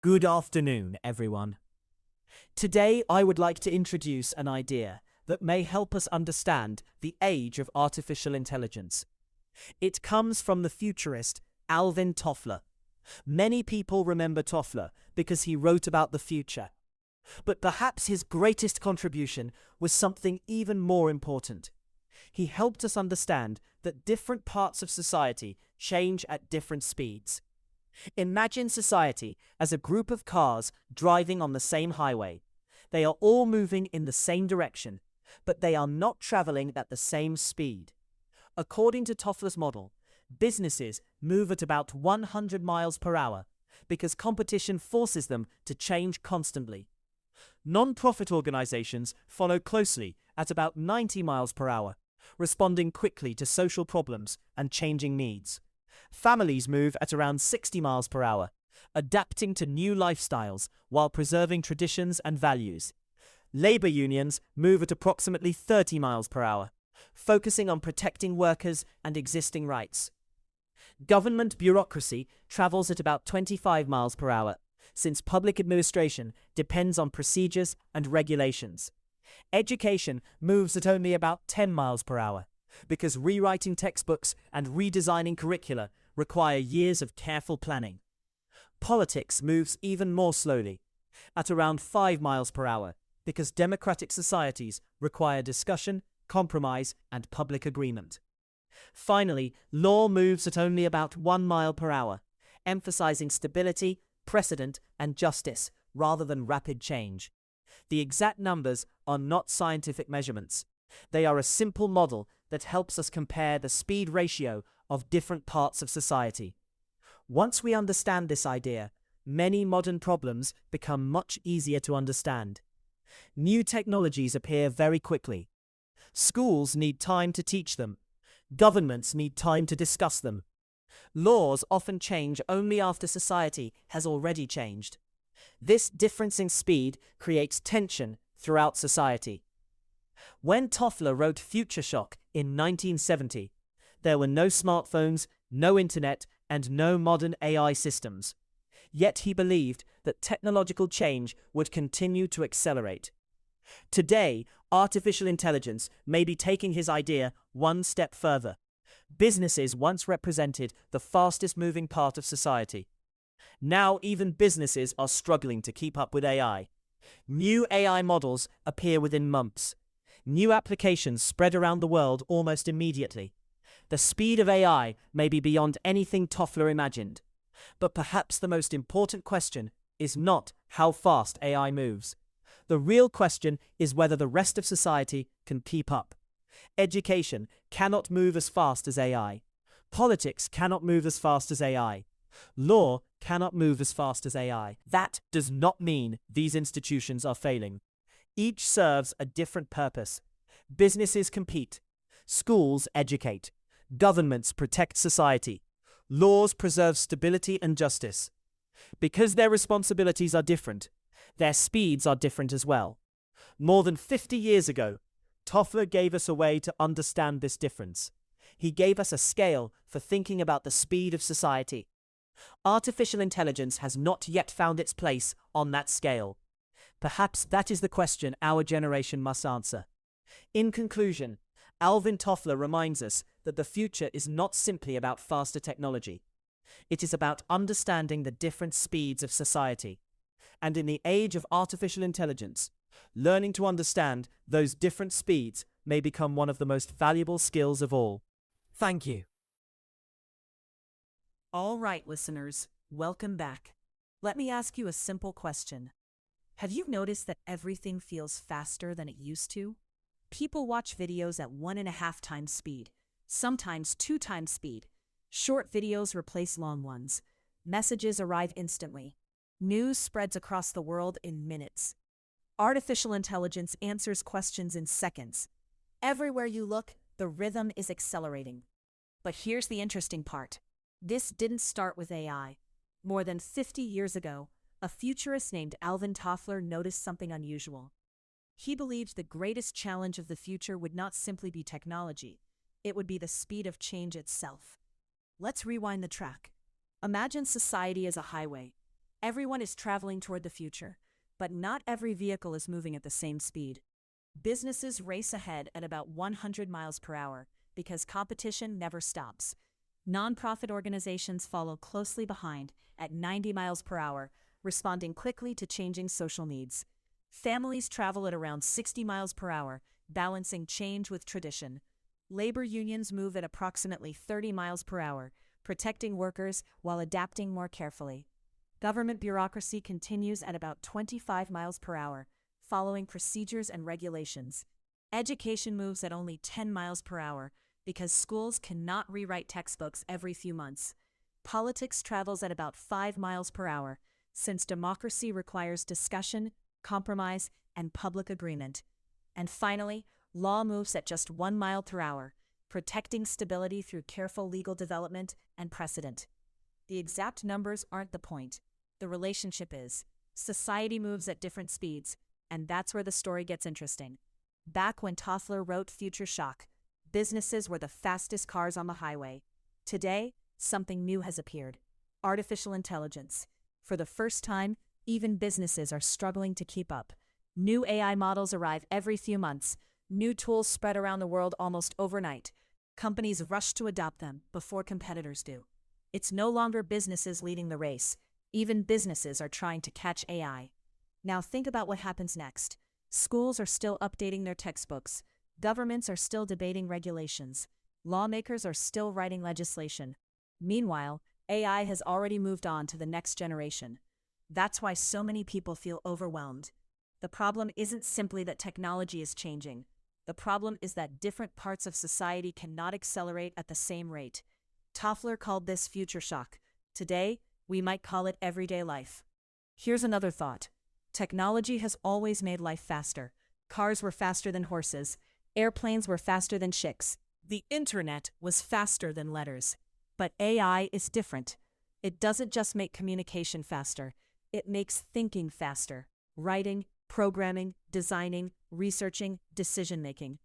Good afternoon, everyone. Today, I would like to introduce an idea that may help us understand the age of artificial intelligence. It comes from the futurist Alvin Toffler. Many people remember Toffler because he wrote about the future. But perhaps his greatest contribution was something even more important. He helped us understand that different parts of society change at different speeds. Imagine society as a group of cars driving on the same highway. They are all moving in the same direction, but they are not traveling at the same speed. According to Toffler's model, businesses move at about 100 miles per hour because competition forces them to change constantly. Non-profit organizations follow closely at about 90 miles per hour, responding quickly to social problems and changing needs. Families move at around 60 miles per hour, adapting to new lifestyles while preserving traditions and values. Labor unions move at approximately 30 miles per hour, focusing on protecting workers and existing rights. Government bureaucracy travels at about 25 miles per hour, since public administration depends on procedures and regulations. Education moves at only about 10 miles per hour, because rewriting textbooks and redesigning curricula require years of careful planning. Politics moves even more slowly, at around 5 miles per hour, because democratic societies require discussion, compromise, and public agreement. Finally, law moves at only about 1 mile per hour, emphasizing stability, precedent, and justice rather than rapid change. The exact numbers are not scientific measurements. They are a simple model that helps us compare the speed ratio of different parts of society. Once we understand this idea, many modern problems become much easier to understand. New technologies appear very quickly. Schools need time to teach them. Governments need time to discuss them. Laws often change only after society has already changed. This difference in speed creates tension throughout society. When Toffler wrote Future Shock in 1970, there were no smartphones, no internet, and no modern AI systems. Yet he believed that technological change would continue to accelerate. Today, artificial intelligence may be taking his idea one step further. Businesses once represented the fastest moving part of society. Now even businesses are struggling to keep up with AI. New AI models appear within months. New applications spread around the world almost immediately. The speed of AI may be beyond anything Toffler imagined. But perhaps the most important question is not how fast AI moves. The real question is whether the rest of society can keep up. Education cannot move as fast as AI. Politics cannot move as fast as AI. Law cannot move as fast as AI. That does not mean these institutions are failing. Each serves a different purpose. Businesses compete. Schools educate. Governments protect society. Laws preserve stability and justice. Because their responsibilities are different, their speeds are different as well. More than 50 years ago, Toffler gave us a way to understand this difference. He gave us a scale for thinking about the speed of society. Artificial intelligence has not yet found its place on that scale. Perhaps that is the question our generation must answer. In conclusion, Alvin Toffler reminds us that the future is not simply about faster technology. It is about understanding the different speeds of society. And in the age of artificial intelligence, learning to understand those different speeds may become one of the most valuable skills of all. Thank you. All right, listeners, welcome back. Let me ask you a simple question. Have you noticed that everything feels faster than it used to? People watch videos at 1.5 times speed, sometimes 2 times speed. Short videos replace long ones. Messages arrive instantly. News spreads across the world in minutes. Artificial intelligence answers questions in seconds. Everywhere you look, the rhythm is accelerating. But here's the interesting part. This didn't start with AI. More than 50 years ago, a futurist named Alvin Toffler noticed something unusual. He believed the greatest challenge of the future would not simply be technology. It would be the speed of change itself. Let's rewind the track. Imagine society as a highway. Everyone is traveling toward the future, but not every vehicle is moving at the same speed. Businesses race ahead at about 100 miles per hour because competition never stops. Nonprofit organizations follow closely behind at 90 miles per hour, responding quickly to changing social needs. Families travel at around 60 miles per hour, balancing change with tradition. Labor unions move at approximately 30 miles per hour, protecting workers while adapting more carefully. Government bureaucracy continues at about 25 miles per hour, following procedures and regulations. Education moves at only 10 miles per hour because schools cannot rewrite textbooks every few months. Politics travels at about 5 miles per hour, since democracy requires discussion, compromise, and public agreement. And finally, law moves at just 1 mile per hour, protecting stability through careful legal development and precedent. The exact numbers aren't the point. The relationship is. Society moves at different speeds, and that's where the story gets interesting. Back when Toffler wrote Future Shock, businesses were the fastest cars on the highway. Today, something new has appeared. Artificial intelligence. For the first time, even businesses are struggling to keep up. New AI models arrive every few months. New tools spread around the world almost overnight. Companies rush to adopt them before competitors do. It's no longer businesses leading the race. Even businesses are trying to catch AI. Now think about what happens next. Schools are still updating their textbooks. Governments are still debating regulations. Lawmakers are still writing legislation. Meanwhile, AI has already moved on to the next generation. That's why so many people feel overwhelmed. The problem isn't simply that technology is changing. The problem is that different parts of society cannot accelerate at the same rate. Toffler called this future shock. Today, we might call it everyday life. Here's another thought. Technology has always made life faster. Cars were faster than horses. Airplanes were faster than chicks. The internet was faster than letters. But AI is different. It doesn't just make communication faster. It makes thinking faster. Writing, programming, designing, researching, decision-making.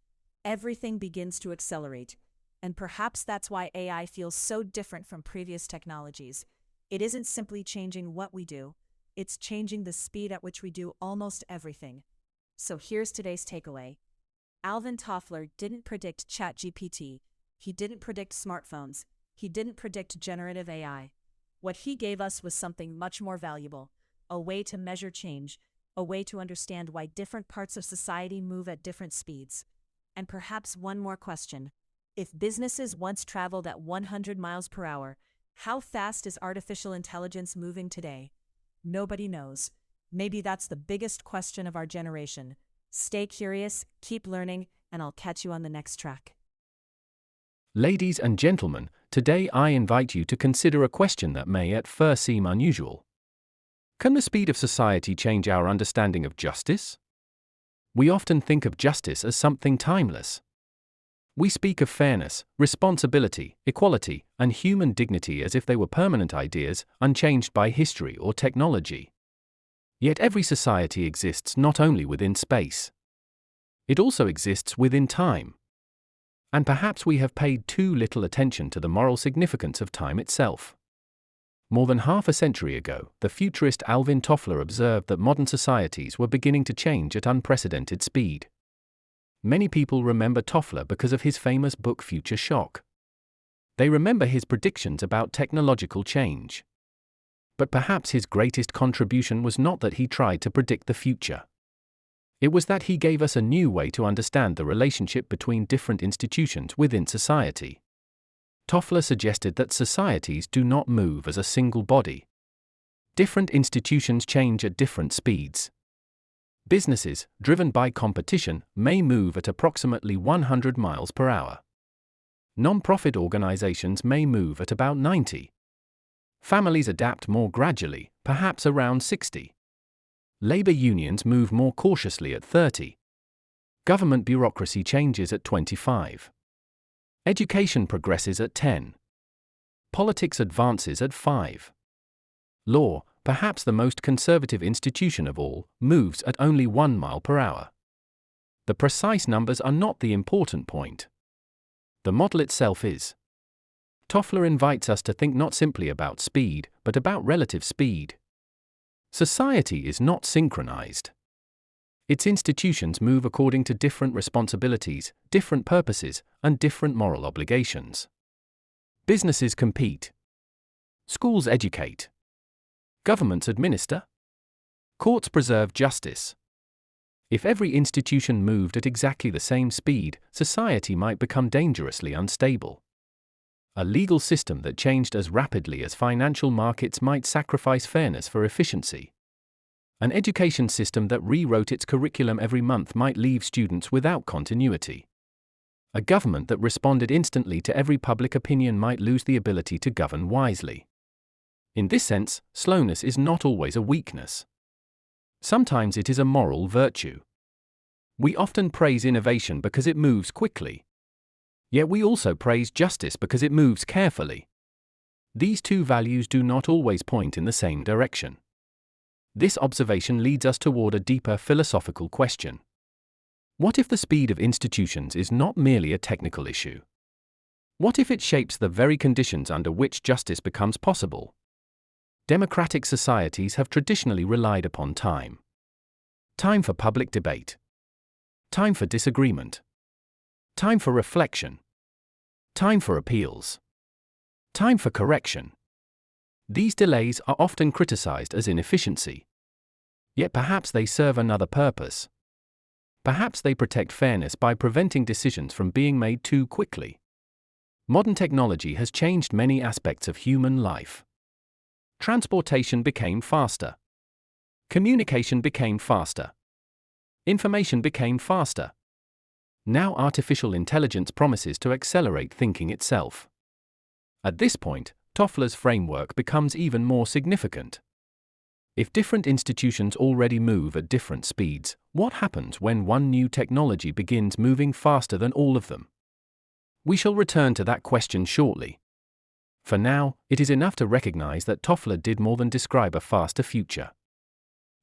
Everything begins to accelerate. And perhaps that's why AI feels so different from previous technologies. It isn't simply changing what we do, it's changing the speed at which we do almost everything. So here's today's takeaway. Alvin Toffler didn't predict ChatGPT. He didn't predict smartphones. He didn't predict generative AI. What he gave us was something much more valuable, a way to measure change, a way to understand why different parts of society move at different speeds. And perhaps one more question. If businesses once traveled at 100 miles per hour, how fast is artificial intelligence moving today? Nobody knows. Maybe that's the biggest question of our generation. Stay curious, keep learning, and I'll catch you on the next track. Ladies and gentlemen, today I invite you to consider a question that may at first seem unusual. Can the speed of society change our understanding of justice? We often think of justice as something timeless. We speak of fairness, responsibility, equality, and human dignity as if they were permanent ideas, unchanged by history or technology. Yet every society exists not only within space. It also exists within time. And perhaps we have paid too little attention to the moral significance of time itself. More than half a century ago, the futurist Alvin Toffler observed that modern societies were beginning to change at unprecedented speed. Many people remember Toffler because of his famous book Future Shock. They remember his predictions about technological change. But perhaps his greatest contribution was not that he tried to predict the future. It was that he gave us a new way to understand the relationship between different institutions within society. Toffler suggested that societies do not move as a single body. Different institutions change at different speeds. Businesses, driven by competition, may move at approximately 100 miles per hour. Non-profit organizations may move at about 90. Families adapt more gradually, perhaps around 60. Labor unions move more cautiously at 30. Government bureaucracy changes at 25. Education progresses at 10. Politics advances at 5. Law, perhaps the most conservative institution of all, moves at only 1 mile per hour. The precise numbers are not the important point. The model itself is. Toffler invites us to think not simply about speed, but about relative speed. Society is not synchronized. Its institutions move according to different responsibilities, different purposes, and different moral obligations. Businesses compete. Schools educate. Governments administer. Courts preserve justice. If every institution moved at exactly the same speed, society might become dangerously unstable. A legal system that changed as rapidly as financial markets might sacrifice fairness for efficiency. An education system that rewrote its curriculum every month might leave students without continuity. A government that responded instantly to every public opinion might lose the ability to govern wisely. In this sense, slowness is not always a weakness. Sometimes it is a moral virtue. We often praise innovation because it moves quickly. Yet we also praise justice because it moves carefully. These two values do not always point in the same direction. This observation leads us toward a deeper philosophical question. What if the speed of institutions is not merely a technical issue? What if it shapes the very conditions under which justice becomes possible? Democratic societies have traditionally relied upon time. Time for public debate. Time for disagreement. Time for reflection. Time for appeals. Time for correction. These delays are often criticized as inefficiency. Yet perhaps they serve another purpose. Perhaps they protect fairness by preventing decisions from being made too quickly. Modern technology has changed many aspects of human life. Transportation became faster. Communication became faster. Information became faster. Now artificial intelligence promises to accelerate thinking itself. At this point, Toffler's framework becomes even more significant. If different institutions already move at different speeds, what happens when one new technology begins moving faster than all of them? We shall return to that question shortly. For now, it is enough to recognize that Toffler did more than describe a faster future.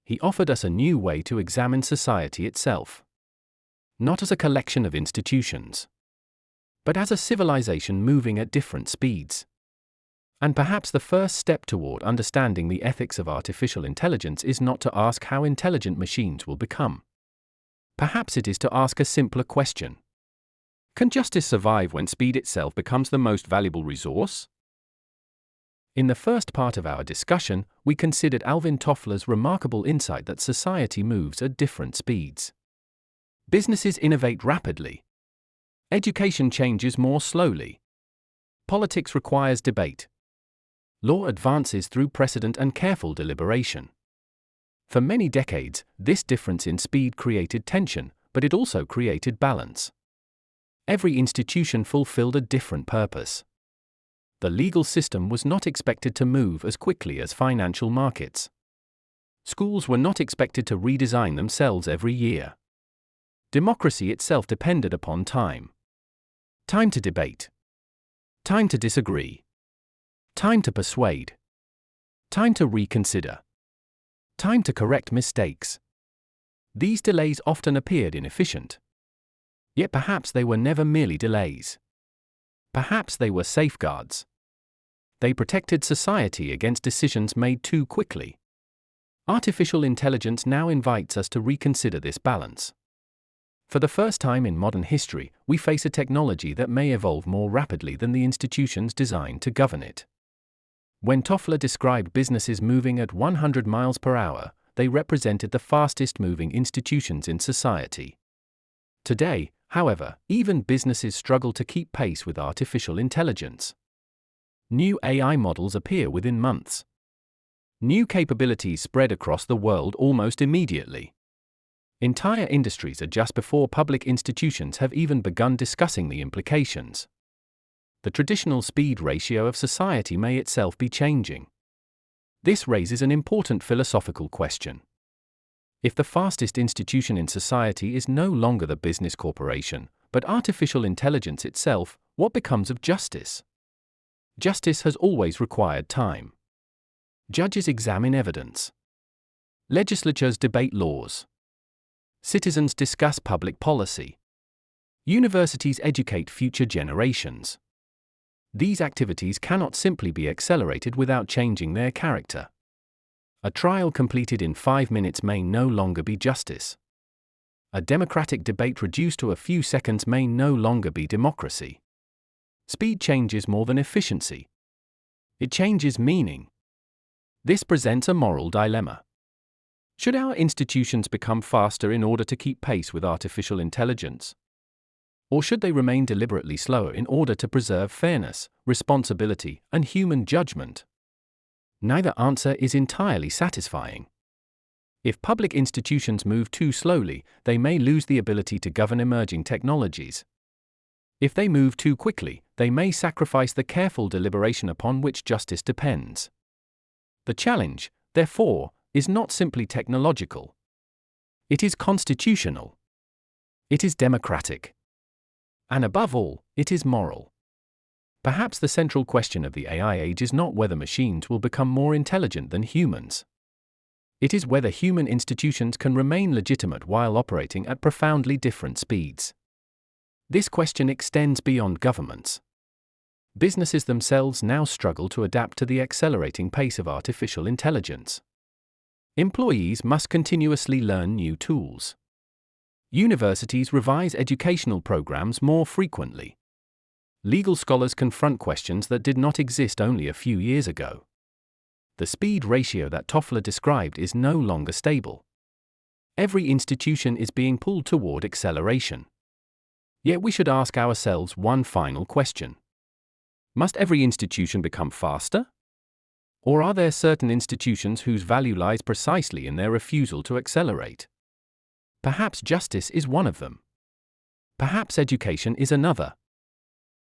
He offered us a new way to examine society itself. Not as a collection of institutions, but as a civilization moving at different speeds. And perhaps the first step toward understanding the ethics of artificial intelligence is not to ask how intelligent machines will become. Perhaps it is to ask a simpler question. Can justice survive when speed itself becomes the most valuable resource? In the first part of our discussion, we considered Alvin Toffler's remarkable insight that society moves at different speeds. Businesses innovate rapidly. Education changes more slowly. Politics requires debate. Law advances through precedent and careful deliberation. For many decades, this difference in speed created tension, but it also created balance. Every institution fulfilled a different purpose. The legal system was not expected to move as quickly as financial markets. Schools were not expected to redesign themselves every year. Democracy itself depended upon time. Time to debate. Time to disagree. Time to persuade. Time to reconsider. Time to correct mistakes. These delays often appeared inefficient. Yet perhaps they were never merely delays. Perhaps they were safeguards. They protected society against decisions made too quickly. Artificial intelligence now invites us to reconsider this balance. For the first time in modern history, we face a technology that may evolve more rapidly than the institutions designed to govern it. When Toffler described businesses moving at 100 miles per hour, they represented the fastest-moving institutions in society. Today, however, even businesses struggle to keep pace with artificial intelligence. New AI models appear within months. New capabilities spread across the world almost immediately. Entire industries adjust before public institutions have even begun discussing the implications. The traditional speed ratio of society may itself be changing. This raises an important philosophical question. If the fastest institution in society is no longer the business corporation, but artificial intelligence itself, what becomes of justice? Justice has always required time. Judges examine evidence. Legislatures debate laws. Citizens discuss public policy. Universities educate future generations. These activities cannot simply be accelerated without changing their character. A trial completed in 5 minutes may no longer be justice. A democratic debate reduced to a few seconds may no longer be democracy. Speed changes more than efficiency. It changes meaning. This presents a moral dilemma. Should our institutions become faster in order to keep pace with artificial intelligence? Or should they remain deliberately slower in order to preserve fairness, responsibility, and human judgment? Neither answer is entirely satisfying. If public institutions move too slowly, they may lose the ability to govern emerging technologies. If they move too quickly, they may sacrifice the careful deliberation upon which justice depends. The challenge, therefore, is not simply technological. It is constitutional. It is democratic. And above all, it is moral. Perhaps the central question of the AI age is not whether machines will become more intelligent than humans. It is whether human institutions can remain legitimate while operating at profoundly different speeds. This question extends beyond governments. Businesses themselves now struggle to adapt to the accelerating pace of artificial intelligence. Employees must continuously learn new tools. Universities revise educational programs more frequently. Legal scholars confront questions that did not exist only a few years ago. The speed ratio that Toffler described is no longer stable. Every institution is being pulled toward acceleration. Yet we should ask ourselves one final question. Must every institution become faster? Or are there certain institutions whose value lies precisely in their refusal to accelerate? Perhaps justice is one of them. Perhaps education is another.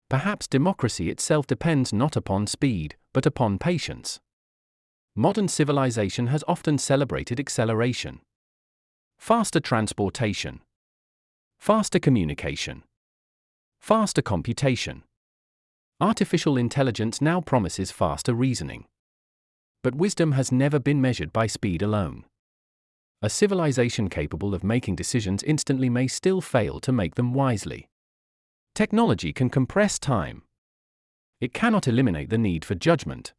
Perhaps democracy itself depends not upon speed, but upon patience. Modern civilization has often celebrated acceleration. Faster transportation. Faster communication. Faster computation. Artificial intelligence now promises faster reasoning. But wisdom has never been measured by speed alone. A civilization capable of making decisions instantly may still fail to make them wisely. Technology can compress time. It cannot eliminate the need for judgment.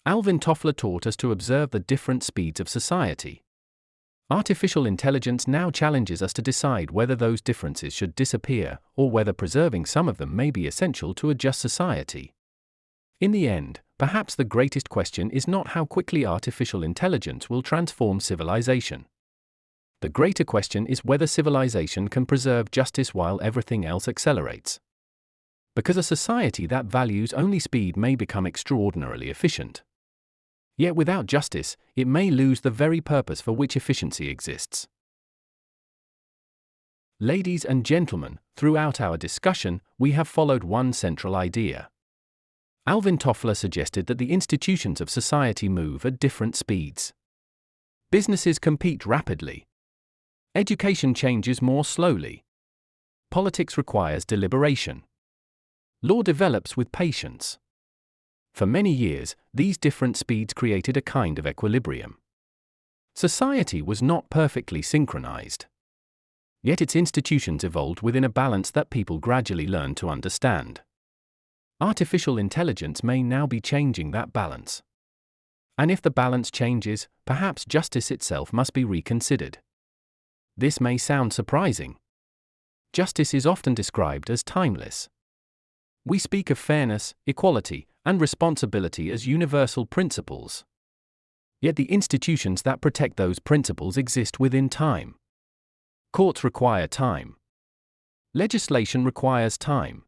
Alvin Toffler taught us to observe the different speeds of society. Artificial intelligence now challenges us to decide whether those differences should disappear or whether preserving some of them may be essential to a just society. In the end, perhaps the greatest question is not how quickly artificial intelligence will transform civilization. The greater question is whether civilization can preserve justice while everything else accelerates. Because a society that values only speed may become extraordinarily efficient. Yet without justice, it may lose the very purpose for which efficiency exists. Ladies and gentlemen, throughout our discussion, we have followed one central idea. Alvin Toffler suggested that the institutions of society move at different speeds. Businesses compete rapidly. Education changes more slowly. Politics requires deliberation. Law develops with patience. For many years, these different speeds created a kind of equilibrium. Society was not perfectly synchronized. Yet its institutions evolved within a balance that people gradually learned to understand. Artificial intelligence may now be changing that balance. And if the balance changes, perhaps justice itself must be reconsidered. This may sound surprising. Justice is often described as timeless. We speak of fairness, equality, and responsibility as universal principles. Yet the institutions that protect those principles exist within time. Courts require time. Legislation requires time.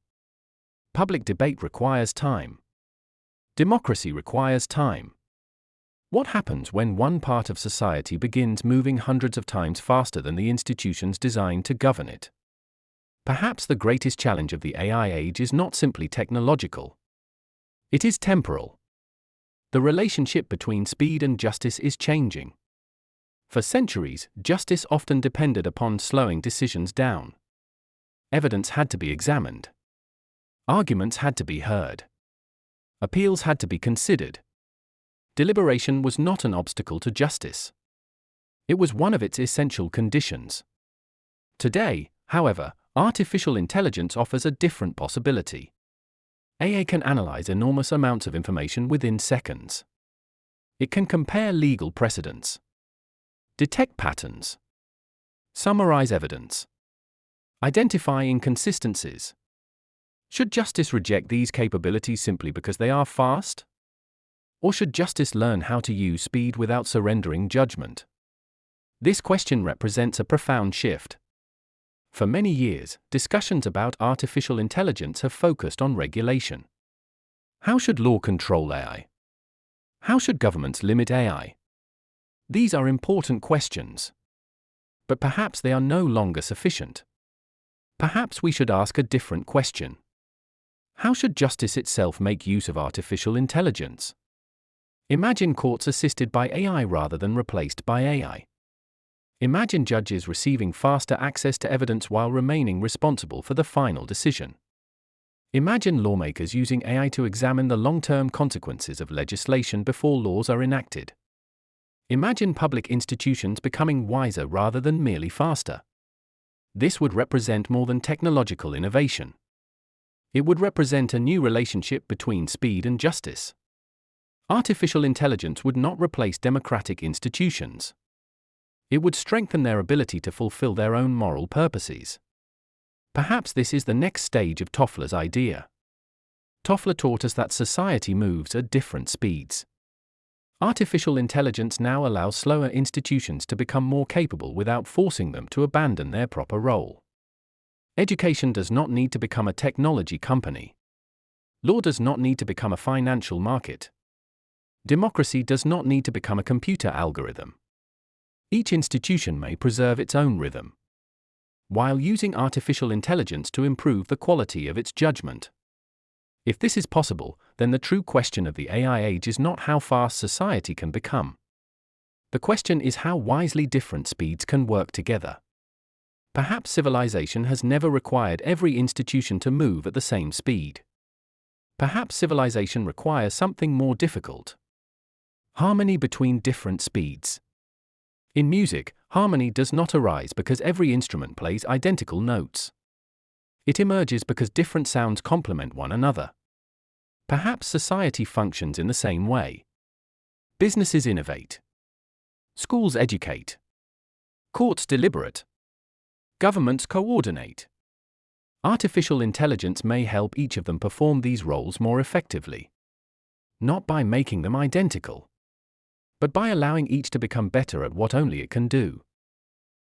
Public debate requires time. Democracy requires time. What happens when one part of society begins moving hundreds of times faster than the institutions designed to govern it? Perhaps the greatest challenge of the AI age is not simply technological. It is temporal. The relationship between speed and justice is changing. For centuries, justice often depended upon slowing decisions down. Evidence had to be examined. Arguments had to be heard. Appeals had to be considered. Deliberation was not an obstacle to justice. It was one of its essential conditions. Today, however, artificial intelligence offers a different possibility. AI can analyze enormous amounts of information within seconds. It can compare legal precedents, detect patterns, summarize evidence, identify inconsistencies. Should justice reject these capabilities simply because they are fast? Or should justice learn how to use speed without surrendering judgment? This question represents a profound shift. For many years, discussions about artificial intelligence have focused on regulation. How should law control AI? How should governments limit AI? These are important questions. But perhaps they are no longer sufficient. Perhaps we should ask a different question. How should justice itself make use of artificial intelligence? Imagine courts assisted by AI rather than replaced by AI. Imagine judges receiving faster access to evidence while remaining responsible for the final decision. Imagine lawmakers using AI to examine the long-term consequences of legislation before laws are enacted. Imagine public institutions becoming wiser rather than merely faster. This would represent more than technological innovation. It would represent a new relationship between speed and justice. Artificial intelligence would not replace democratic institutions. It would strengthen their ability to fulfill their own moral purposes. Perhaps this is the next stage of Toffler's idea. Toffler taught us that society moves at different speeds. Artificial intelligence now allows slower institutions to become more capable without forcing them to abandon their proper role. Education does not need to become a technology company. Law does not need to become a financial market. Democracy does not need to become a computer algorithm. Each institution may preserve its own rhythm, while using artificial intelligence to improve the quality of its judgment. If this is possible, then the true question of the AI age is not how fast society can become. The question is how wisely different speeds can work together. Perhaps civilization has never required every institution to move at the same speed. Perhaps civilization requires something more difficult: harmony between different speeds. In music, harmony does not arise because every instrument plays identical notes. It emerges because different sounds complement one another. Perhaps society functions in the same way. Businesses innovate. Schools educate. Courts deliberate. Governments coordinate. Artificial intelligence may help each of them perform these roles more effectively. Not by making them identical, but by allowing each to become better at what only it can do.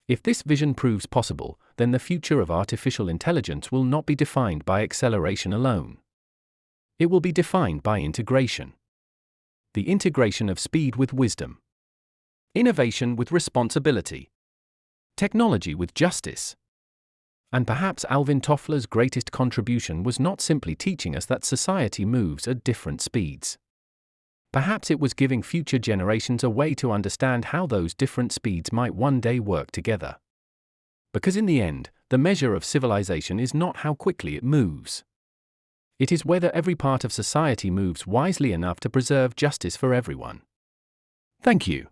If this vision proves possible, then the future of artificial intelligence will not be defined by acceleration alone. It will be defined by integration. The integration of speed with wisdom. Innovation with responsibility. Technology with justice. And perhaps Alvin Toffler's greatest contribution was not simply teaching us that society moves at different speeds. Perhaps it was giving future generations a way to understand how those different speeds might one day work together. Because in the end, the measure of civilization is not how quickly it moves. It is whether every part of society moves wisely enough to preserve justice for everyone. Thank you.